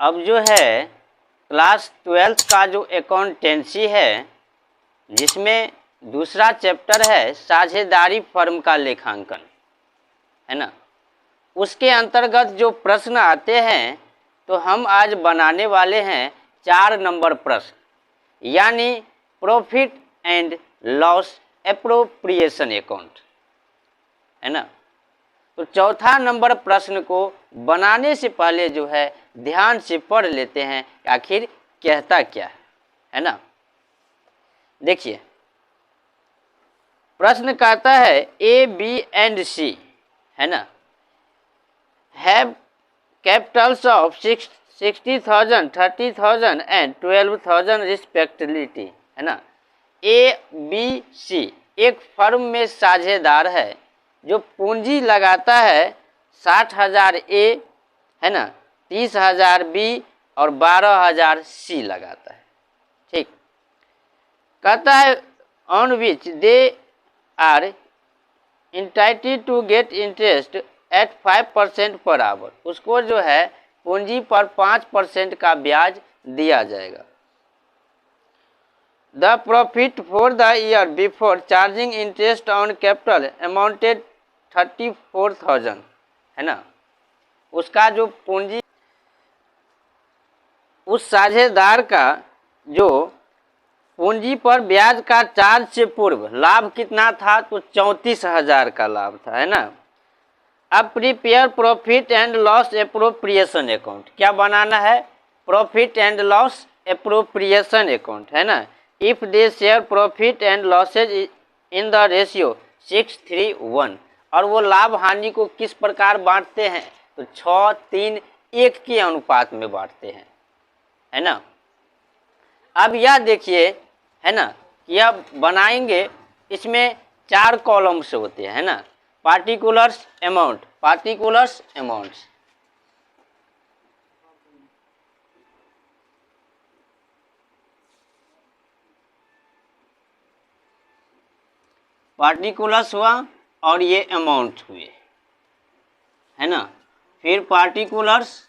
अब जो है क्लास 12th का जो अकाउंटेंसी है, जिसमें दूसरा चैप्टर है साझेदारी फर्म का लेखांकन, है ना, उसके अंतर्गत जो प्रश्न आते हैं तो हम आज बनाने वाले हैं 4 नंबर प्रश्न, यानी profit and loss appropriation account, है ना। तो चौथा नंबर प्रश्न को बनाने से पहले जो है ध्यान से पढ़ लेते हैं आखिर कहता क्या है ना। देखिए, प्रश्न कहता है ए, बी एंड सी, है ना, have Capitals of 60,000, 30,000 and 12,000 respectively, है ना। ए, बी, सी एक फर्म में साझेदार है जो पूंजी लगाता है 60,000 ए, है ना, 30,000 बी और 12,000 सी लगाता है। ठीक, कहता है on which they are entitled to get interest at 5% per our, उसको जो है पूंजी पर 5% का ब्याज दिया जाएगा। The profit for the year before charging interest on capital amounted 34,000, है ना। उसका जो पूंजी, उस साझेदार का जो पूंजी पर ब्याज का चार्ज से पूर्व लाभ कितना था, तो 34,000 का लाभ था, है ना। अब prepare profit and loss appropriation account, क्या बनाना है, profit and loss appropriation account, है ना। If they share profit and losses in the ratio 6:3:1, और वो लाभ हानि को किस प्रकार बांटते हैं, तो 6:3:1 के अनुपात में बांटते हैं, है ना। अब यह देखिए, है ना, यह बनाएंगे, इसमें 4 कॉलम्स होते हैं, है ना। Particulars amount, particulars amounts, particulars हुआ और ये अमाउंट हुए, है ना। फिर पार्टिकुलर्स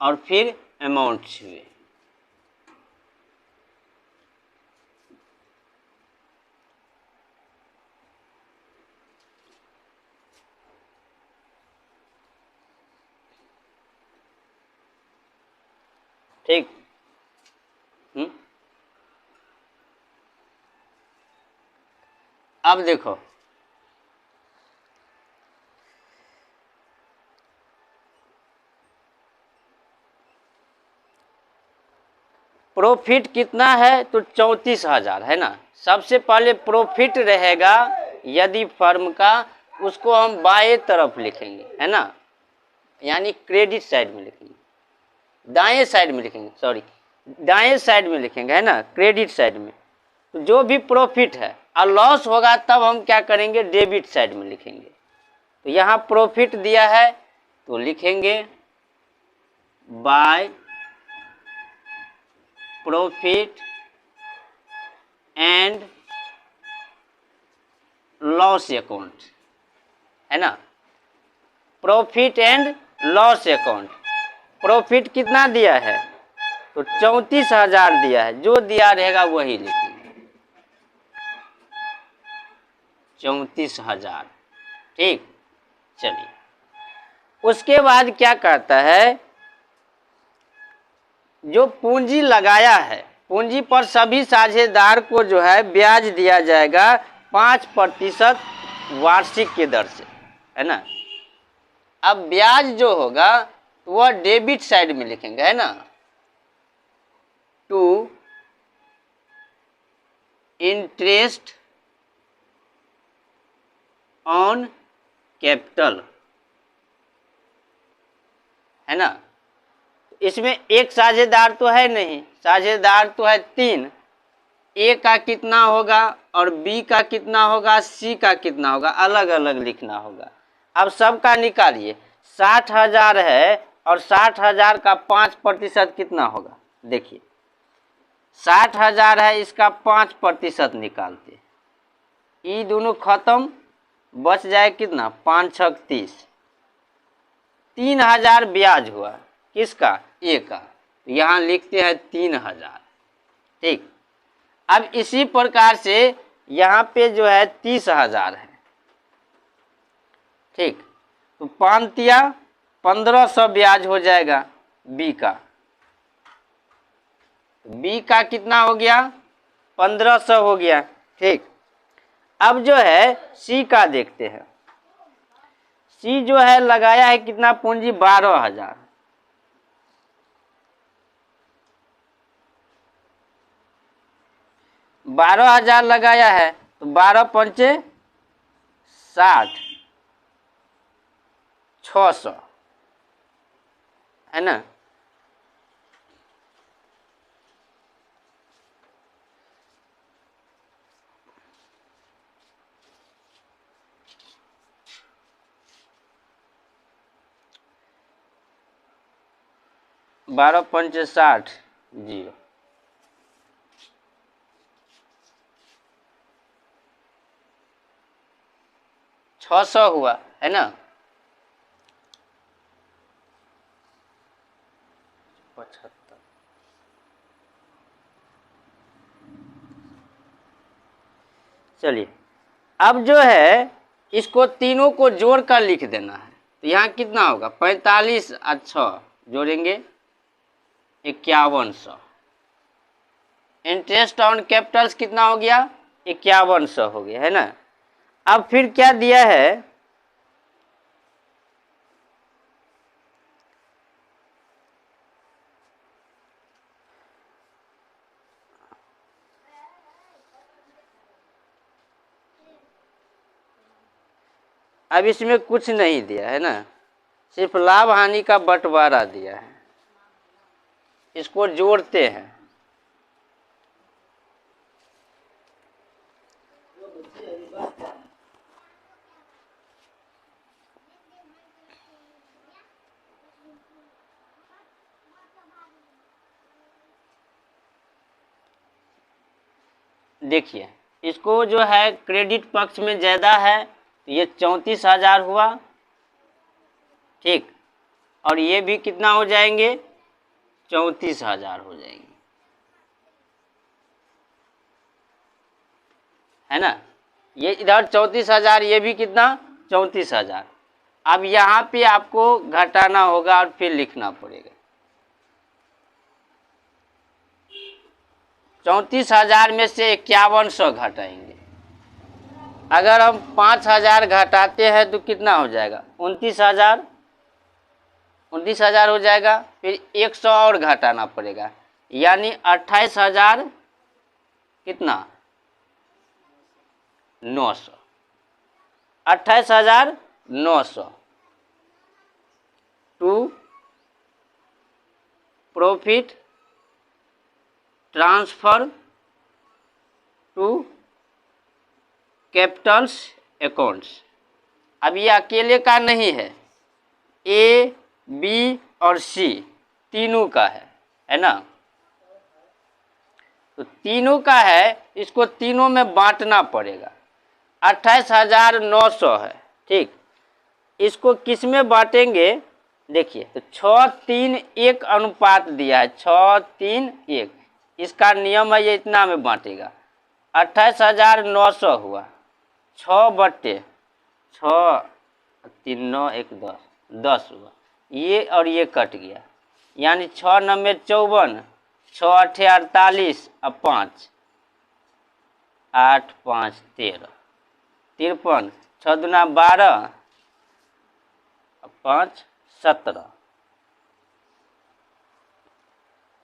और फिर अमाउंट्स हुए। ठीक, अब देखो, प्रॉफिट कितना है, तो 34,000, है ना। सबसे पहले प्रॉफिट रहेगा यदि फर्म का, उसको हम बाएं तरफ लिखेंगे, है ना, यानी क्रेडिट साइड में लिखेंगे, दाएं साइड में लिखेंगे, सॉरी दाएं साइड में लिखेंगे, है ना, क्रेडिट साइड में। तो जो भी प्रॉफिट है और लॉस होगा तब हम क्या करेंगे, डेबिट साइड में लिखेंगे। तो यहाँ प्रॉफिट दिया है तो लिखेंगे by profit and loss account, है ना, profit and loss account. Profit कितना दिया है, तो 34,000 दिया है, जो दिया रहेगा वही लिखेंगे, 34,000। ठीक, चलिए, उसके बाद क्या कहता है, जो पूंजी लगाया है, पूंजी पर सभी साझेदार को जो है ब्याज दिया जाएगा 5% वार्षिक के दर से, है ना। अब ब्याज जो होगा वह डेबिट साइड में लिखेंगे, है ना, टू इंटरेस्ट ऑन कैपिटल, है ना। इसमें एक साझेदार तो है नहीं, साझेदार तो है 3, ए का कितना होगा और बी का कितना होगा, सी का कितना होगा, अलग अलग लिखना होगा। अब सबका निकालिए, 60,000 है और 60,000 का 5% कितना होगा, देखिए 60,000 है, इसका 5% निकालते, ये दोनों खत्म, बच जाए कितना, 5 × 6 = 30, 3000 ब्याज हुआ, किसका? ए का, तो यहाँ लिखते हैं 3000। ठीक, अब इसी प्रकार से यहाँ पे जो है 30,000 है। ठीक, तो 5 तिया 1500 ब्याज हो जाएगा बी का। बी का कितना हो गया? 1500 हो गया। ठीक, अब जो है सी का देखते हैं। सी जो है लगाया है कितना पूंजी? 12,000। 12,000 लगाया है, तो 12 पंचे 60, 600 है ना। बारह पंचे 60, 0। छः सौ हुआ है ना। 75। चलिए, अब जो है इसको तीनों को जोड़ कर लिख देना है। तो यहाँ कितना होगा? 45 और 6 जोड़ेंगे 5100। इंटरेस्ट ऑन कैपिटल्स कितना हो गया? 5100 हो गया है ना। अब फिर क्या दिया है? अब इसमें कुछ नहीं दिया है ना, सिर्फ लाभ हानि का बंटवारा दिया है। इसको जोड़ते हैं। देखिए, इसको जो है क्रेडिट पक्ष में ज़्यादा है, तो ये 34,000 हुआ। ठीक, और ये भी कितना हो जाएंगे? 34,000 हो जाएंगे, है ना। ये इधर 34,000, ये भी कितना? 34,000। अब यहाँ पे आपको घटाना होगा और फिर लिखना पड़ेगा। 34,000 में से 5100 घटाएंगे। अगर हम 5,000 घटाते हैं तो कितना हो जाएगा? 29,000। 29,000 हो जाएगा। फिर 100 और घटाना पड़ेगा, यानी 28,000 कितना? 900। 28,900 to profit transfer to capitals accounts. अब ये अकेले का नहीं है, ए, बी और सी तीनों का है ना। तो तीनों का है, इसको तीनों में बांटना पड़ेगा। 28,900 है। ठीक, इसको किस में बांटेंगे? देखिए, तो 6:3:1 अनुपात दिया है। 6:3:1 इसका नियम है, ये इतना में बांटेगा। 28,900 हुआ, 6/6, 3 9 1 10, 10 हुआ। ये और ये कट गया, यानी 6 9 54, 6 8 48 और 5 8 5 13, 53, 6 2 12 और 5 17।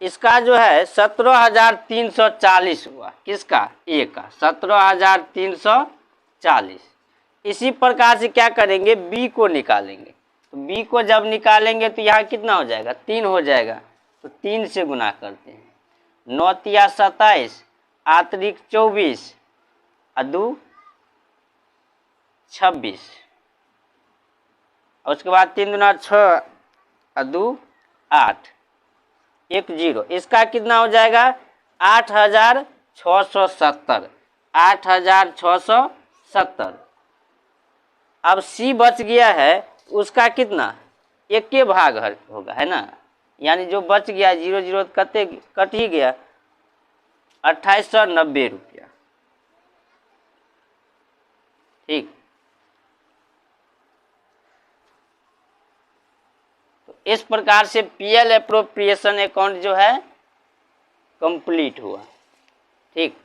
इसका जो है 17,340 हुआ। किसका? ए का 17,340। इसी प्रकार से क्या करेंगे? बी को निकालेंगे। तो बी को जब निकालेंगे तो यहाँ कितना हो जाएगा? 3 हो जाएगा। तो 3 से गुना करते हैं। 9 तिया 27, आतरिक 24 और 2 26, और उसके बाद 3 दूना 6 और 2 8, 1 0। इसका कितना हो जाएगा? 8,670। 8,670। अब सी बच गया है, उसका कितना? एक के भाग होगा, है ना, यानी जो बच गया 0 कट ही गया 2890 रुपया। ठीक, तो इस प्रकार से पीएल एप्रोप्रिएशन अकाउंट जो है कंप्लीट हुआ। ठीक।